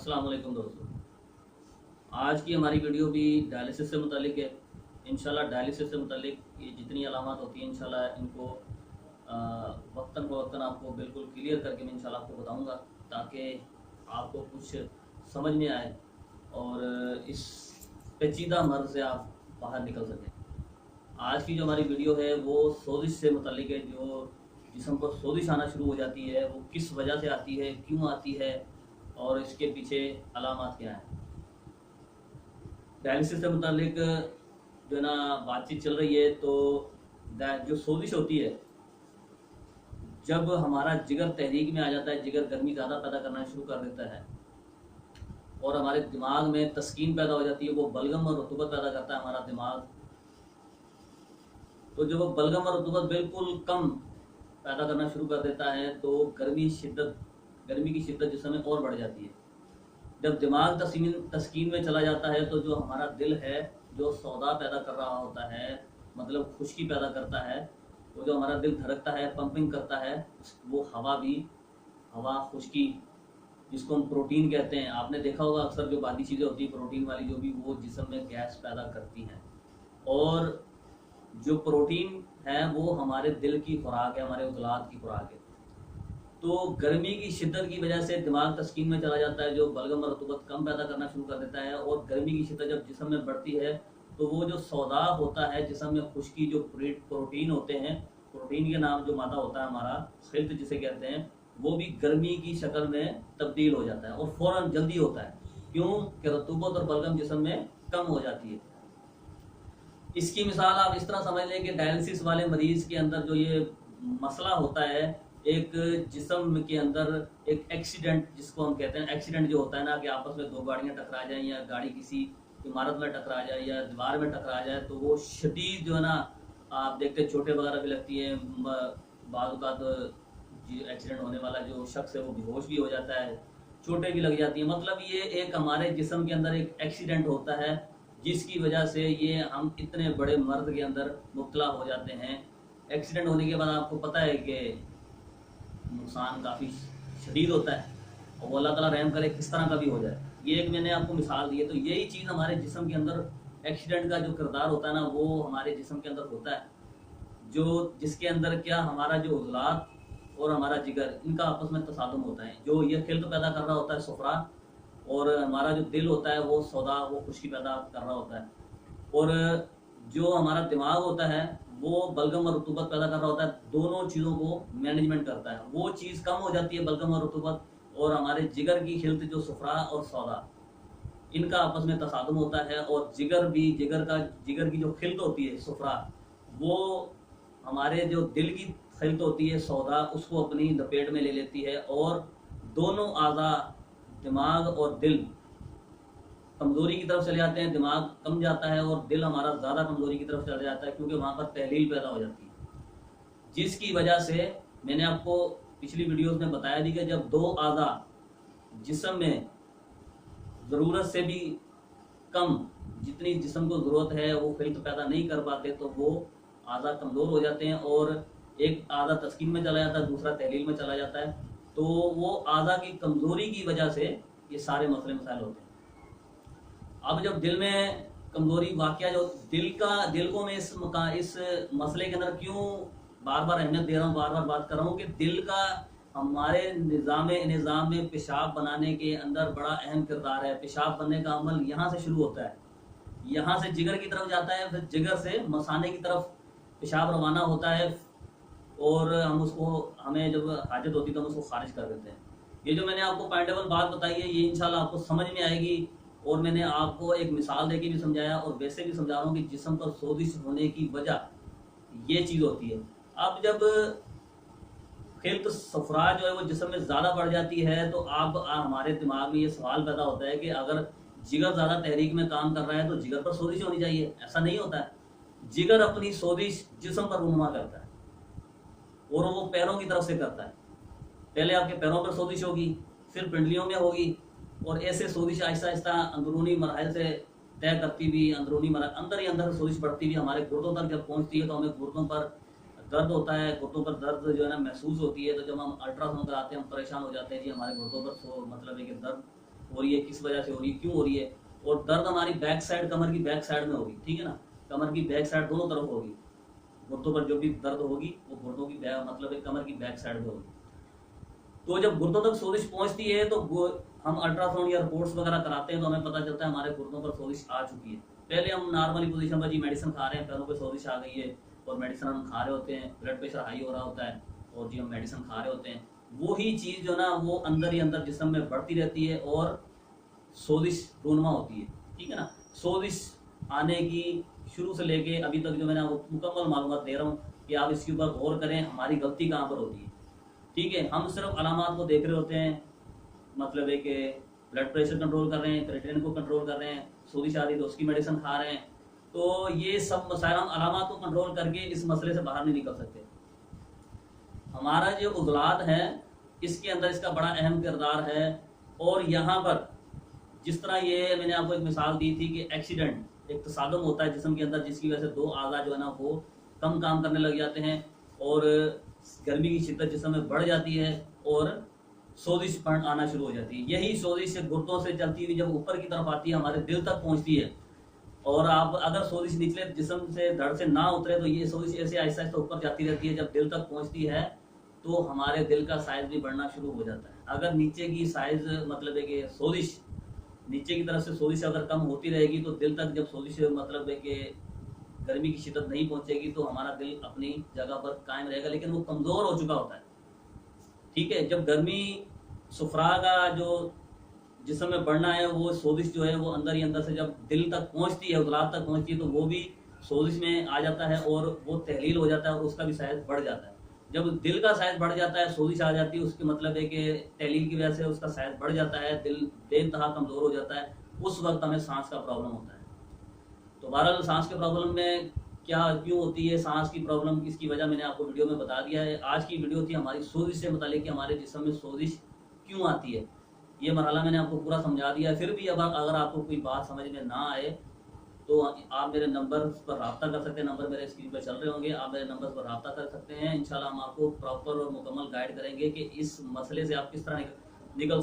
अस्सलाम वालेकुम दोस्तों। आज की हमारी वीडियो भी डायलिसिस से मुतालिक है। इंशाल्लाह डायलिसिस से मुतालिक ये जितनी अलामात होती हैं इंशाल्लाह इनको वक्तन फ़वक्तन आपको बिल्कुल क्लियर करके मैं इंशाल्लाह आपको बताऊंगा, ताकि आपको कुछ समझ में आए और इस पेचीदा मर्ज़ से आप बाहर निकल सकें। आज की जो हमारी वीडियो है वो सोजिश से मुतालिक है। जो जिस्म पर सोजिश आना शुरू हो जाती है वो किस वजह से आती है, क्यों आती है और इसके पीछे अलामात क्या हैं। डायलिसिस से मुतालिक जो है ना बातचीत चल रही है। तो जो सोजिश होती है, जब हमारा जिगर तहरीक में आ जाता है, जिगर गर्मी ज़्यादा पैदा करना शुरू कर देता है और हमारे दिमाग में तस्कीन पैदा हो जाती है। वो बलगम और रतूबत पैदा करता है हमारा दिमाग। तो जब वो बलगम और रतूबत बिल्कुल कम पैदा करना शुरू कर देता है तो गर्मी की शिद्दत जिस्म में और बढ़ जाती है। जब दिमाग तस्कीन में चला जाता है तो जो हमारा दिल है, जो सौदा पैदा कर रहा होता है, मतलब खुश्की पैदा करता है, वो जो हमारा दिल धड़कता है, पंपिंग करता है, वो हवा खुश्की जिसको हम प्रोटीन कहते हैं। आपने देखा होगा अक्सर जो बादी चीज़ें होती हैं प्रोटीन वाली, जो भी वो जिस्म में गैस पैदा करती हैं। और जो प्रोटीन है वो हमारे दिल की खुराक है, हमारे उजलात की खुराक है। तो गर्मी की शिद्दत की वजह से दिमाग तस्कीन में चला जाता है, जो बलगम और रतूबत कम पैदा करना शुरू कर देता है। और गर्मी की शिद्दत जब जिस्म में बढ़ती है तो वो जो सौदा होता है जिस्म में खुश्की, जो प्रोटीन होते हैं, प्रोटीन के नाम जो मादा होता है हमारा खिल्त जिसे कहते हैं, वो भी गर्मी की शक्ल में तब्दील हो जाता है और फ़ौरन जल्दी होता है। क्यों कि रतूबत और बलगम जिस्म में कम हो जाती है। इसकी मिसाल आप इस तरह समझ लें कि डायलिसिस वाले मरीज के अंदर जो ये मसला होता है, एक जिस्म के अंदर एक एक्सीडेंट जिसको हम कहते हैं, एक्सीडेंट जो होता है ना कि आपस में दो गाड़ियां टकरा जाएं या गाड़ी किसी इमारत में टकरा जाए या दीवार में टकरा जाए, तो वो शदीद जो है ना, आप देखते हैं चोटें वगैरह भी लगती हैं। बाज़ औक़ात एक्सीडेंट होने वाला जो शख्स है वो बेहोश भी हो जाता है, चोटें भी लग जाती हैं। मतलब ये एक हमारे जिस्म के अंदर एक एक्सीडेंट होता है जिसकी वजह से ये हम इतने बड़े मर्द के अंदर मुब्तला हो जाते हैं। एक्सीडेंट होने के बाद आपको पता है कि नुकसान काफ़ी शदीद होता है और वो अल्लाह ताला रहम करे किस तरह का भी हो जाए। ये एक मैंने आपको मिसाल दी है। तो यही चीज़ हमारे जिस्म के अंदर एक्सीडेंट का जो किरदार होता है ना, वो हमारे जिस्म के अंदर होता है, जो जिसके अंदर क्या हमारा जो उज़लात और हमारा जिगर, इनका आपस में तसादुम होता है। जो ये खिल्त पैदा कर रहा होता है सफ़रा, और हमारा जो दिल होता है वो सौदा, वो खुश्की पैदा कर रहा होता है। और जो हमारा दिमाग होता है वो बलगम और रतूबत पैदा कर रहा होता है। दोनों चीज़ों को मैनेजमेंट करता है। वो चीज़ कम हो जाती है, बलगम और रतूबत, और हमारे जिगर की खिल्त जो सफ़रा और सौदा, इनका आपस में तसादुम होता है। और जिगर की जो खिल्त होती है सफ़रा, वो हमारे जो दिल की खिल्त होती है सौदा, उसको अपनी लपेट में ले लेती है। और दोनों आज़ा, दिमाग और दिल, कमज़ोरी की तरफ चले जाते हैं। दिमाग कम जाता है और दिल हमारा ज़्यादा कमज़ोरी की तरफ चला जाता है, क्योंकि वहाँ पर तहलील पैदा हो जाती है। जिसकी वजह से मैंने आपको पिछली वीडियोस में बताया थी कि जब दो आज़ा जिस्म में ज़रूरत से भी कम, जितनी जिस्म को ज़रूरत है, वो खिल्त पैदा नहीं कर पाते, तो वो आज़ा कमज़ोर हो जाते हैं और एक आज़ा तस्कीन में चला जाता है, दूसरा तहलील में चला जाता है। तो वो आज़ा की कमज़ोरी की वजह से ये सारे मसले मसाइल होते हैं। अब जब दिल में कमज़ोरी वाक़या, जो दिल को मैं इस मसले के अंदर क्यों बार बार अहमियत दे रहा हूँ, बार बार बात कर रहा हूँ कि दिल का हमारे निज़ाम में पेशाब बनाने के अंदर बड़ा अहम किरदार है। पेशाब बनने का अमल यहाँ से शुरू होता है, यहाँ से जिगर की तरफ जाता है, फिर जिगर से मसाने की तरफ पेशाब रवाना होता है और हमें जब हाजत होती है तो हम उसको खारिज कर देते हैं। ये जो मैंने आपको पॉइंटेबल बात बताई है, ये इंशाल्लाह आपको समझ में आएगी। और मैंने आपको एक मिसाल देके भी समझाया और वैसे भी समझा रहा हूँ कि जिस्म पर सोजिश होने की वजह ये चीज़ होती है। अब जब खिल्त सफरा जो है वो जिस्म में ज़्यादा बढ़ जाती है, तो अब हमारे दिमाग में ये सवाल पैदा होता है कि अगर जिगर ज़्यादा तहरीक में काम कर रहा है तो जिगर पर सोजिश होनी चाहिए। ऐसा नहीं होता है। जिगर अपनी सोजिश जिस्म पर रुनुमा करता है और वो पैरों की तरफ से करता है। पहले आपके पैरों पर सोजिश होगी, फिर पिंडलियों में होगी, और ऐसे सोजिश आहिस्ता आहिस्ता अंदरूनी मरहल से तय करती हुई, अंदर ही अंदर सोजिश बढ़ती हुई हमारे गुर्दों तक जब पहुंचती है तो हमें गुर्दों पर दर्द होता है। गुर्दों पर दर्द जो है ना महसूस होती है। तो जब हम अल्ट्रासाउंड कराते हैं हम परेशान हो जाते हैं, जी हमारे गुर्दों पर मतलब है कि दर्द हो रही है, किस वजह से हो रही है, क्यों हो रही है। और दर्द हमारी बैक साइड, कमर की बैक साइड में होगी, ठीक है ना, कमर की बैक साइड दोनों तरफ होगी। घुटनों पर जो भी दर्द होगी वो घुटनों की मतलब है कमर की बैक साइड में होगी। तो जब घुटनों तक सोजिश पहुंचती है तो हम अल्ट्रासाउंड या रिपोर्ट्स वगैरह कराते हैं तो हमें पता चलता है हमारे घुटनों पर सोजिश आ चुकी है। पहले हम नॉर्मली पोजीशन पर जी मेडिसिन खा रहे हैं, पैरों पे सोजिश आ गई है और मेडिसिन हम खा रहे होते हैं, ब्लड प्रेशर हाई हो रहा होता है और जी हम मेडिसिन खा रहे होते हैं, वो ही चीज़ जो ना वो अंदर ही अंदर जिस्म में बढ़ती रहती है और सोजिश रूनुमा होती है, ठीक है ना। सोजिश आने की शुरू से लेके अभी तक जो मैंने आपको मुकम्मल मालूमात दे रहा हूँ कि आप इसके ऊपर गौर करें हमारी गलती कहाँ पर होती है, ठीक है। हम सिर्फ अलामात को देख रहे होते हैं, मतलब है कि ब्लड प्रेशर कंट्रोल कर रहे हैं, क्रिएटिनिन को कंट्रोल कर रहे हैं, सोजिश आ रही तो उसकी मेडिसिन खा रहे हैं, तो ये सब मसाइल हम अलामात को कंट्रोल करके इस मसले से बाहर नहीं निकल सकते। हमारा जो उज़लात है इसके अंदर इसका बड़ा अहम किरदार है। और यहाँ पर जिस तरह ये मैंने आपको एक मिसाल दी थी कि एक्सीडेंट, एक तसादुम होता है जिस्म के अंदर जिसकी वजह से दो आज़ा जो है ना वो कम काम करने लग जाते हैं और गर्मी की शिद्दत जिस्म में बढ़ जाती है और सोजिश आना शुरू हो जाती है। यही सोजिश घुटनों से चलती हुई जब ऊपर की तरफ आती है हमारे दिल तक पहुंचती है, और आप अगर सोजिश निचले जिस्म से धड़ से ना उतरे तो ये सोजिश ऐसे आहिस्ता आहिस्ता ऊपर जाती रहती है। जब दिल तक पहुंचती है तो हमारे दिल का साइज भी बढ़ना शुरू हो जाता है। अगर नीचे की साइज मतलब है कि सोजिश नीचे की तरफ से सोजिश अगर कम होती रहेगी तो दिल तक जब सोजिश मतलब है कि गर्मी की शिद्दत नहीं पहुंचेगी तो हमारा दिल अपनी जगह पर कायम रहेगा, लेकिन वो कमज़ोर हो चुका होता है, ठीक है। जब गर्मी सुफरा का जो जिस्म में बढ़ना है वो सोजिश जो है वो अंदर ही अंदर से जब दिल तक पहुंचती है, उज़लात तक पहुंचती है, तो वो भी सोजिश में आ जाता है और वो तहलील हो जाता है और उसका भी साइज बढ़ जाता है। जब दिल का साइज बढ़ जाता है, सोजिश आ जाती है, उसके मतलब है कि तहलील की वजह से उसका साइज बढ़ जाता है, दिल बेइंतहा कमज़ोर हो जाता है, उस वक्त हमें सांस का प्रॉब्लम होता है। तो बहरहाल सांस के प्रॉब्लम में क्या क्यों होती है, सांस की प्रॉब्लम किसकी वजह मैंने आपको वीडियो में बता दिया है। आज की वीडियो थी हमारी सोजिश से मुतालिक कि हमारे जिस्म में सोजिश क्यों आती है, ये मरहला मैंने आपको पूरा समझा दिया है। फिर भी अगर आपको कोई बात समझ में ना आए तो आप मेरे नंबर पर रब्ता कर सकते हैं, नंबर मेरे स्क्रीन पर चल रहे होंगे, आप मेरे नंबर पर रब्ता कर सकते हैं। इंशाल्लाह हम आपको प्रॉपर और मुकम्मल गाइड करेंगे कि इस मसले से आप किस तरह निकल सकते हैं।